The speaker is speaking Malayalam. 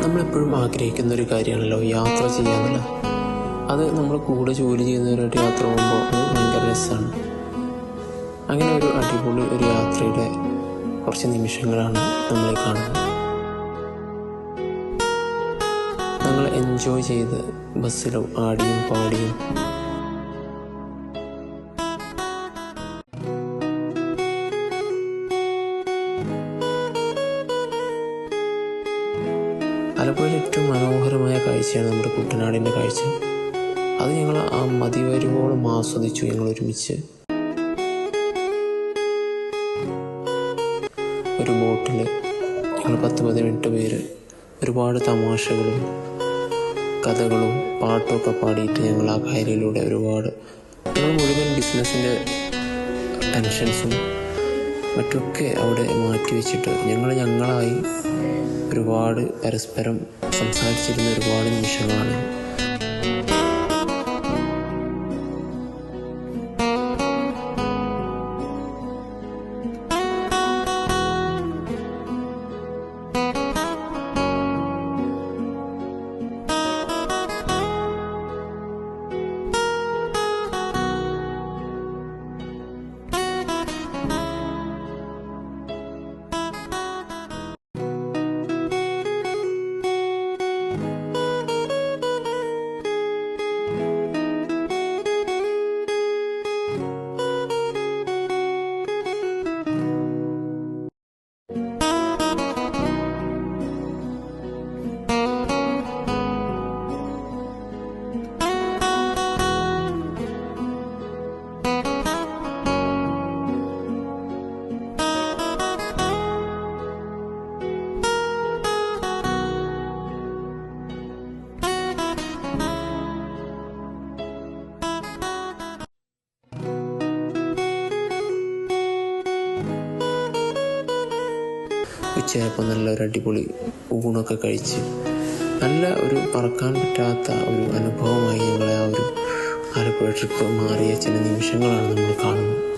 നമ്മളെപ്പോഴും ആഗ്രഹിക്കുന്നൊരു കാര്യമാണല്ലോ യാത്ര ചെയ്യാന്നുള്ളത്. അത് നമ്മൾ കൂടെ ജോലി ചെയ്യുന്നവരോട്ട് യാത്ര പോകുമ്പോൾ അത് ഭയങ്കര രസമാണ്. അങ്ങനെ ഒരു അടിപൊളി ഒരു യാത്രയുടെ കുറച്ച് നിമിഷങ്ങളാണ് നമ്മൾ കാണുന്നത്. ഞങ്ങൾ എൻജോയ് ചെയ്ത് ബസ്സിലും ആടിയും പാടിയും ആലപ്പുഴയിൽ ഏറ്റവും മനോഹരമായ കാഴ്ചയാണ് നമ്മുടെ കുട്ടനാടിൻ്റെ കാഴ്ച. അത് ഞങ്ങൾ ആ മതിവരുവോളം ആസ്വദിച്ചു. ഞങ്ങൾ ഒരുമിച്ച് ഒരു ബോട്ടിൽ ഞങ്ങൾ 10-18 പേര് ഒരുപാട് തമാശകളും കഥകളും പാട്ടുമൊക്കെ പാടിയിട്ട് ഞങ്ങൾ ആ കായലിലൂടെ ഞങ്ങൾ മുഴുവൻ ബിസിനസ്സിൻ്റെ ടെൻഷൻസും മറ്റുമൊക്കെ അവിടെ മാറ്റി വെച്ചിട്ട് ഞങ്ങളായി ഒരുപാട് പരസ്പരം സംസാരിച്ചിരുന്ന ഒരുപാട് നിമിഷങ്ങളാണ്. ഉച്ചയായപ്പോൾ നല്ലൊരു അടിപൊളി ഊണൊക്കെ കഴിച്ച് നല്ല ഒരു മറക്കാൻ പറ്റാത്ത ഒരു അനുഭവമായി ഞങ്ങളെ ആ ഒരു ആലപ്പുഴ ട്രിപ്പ് മാറിയ ചില നിമിഷങ്ങളാണ് നമ്മൾ കാണുന്നത്.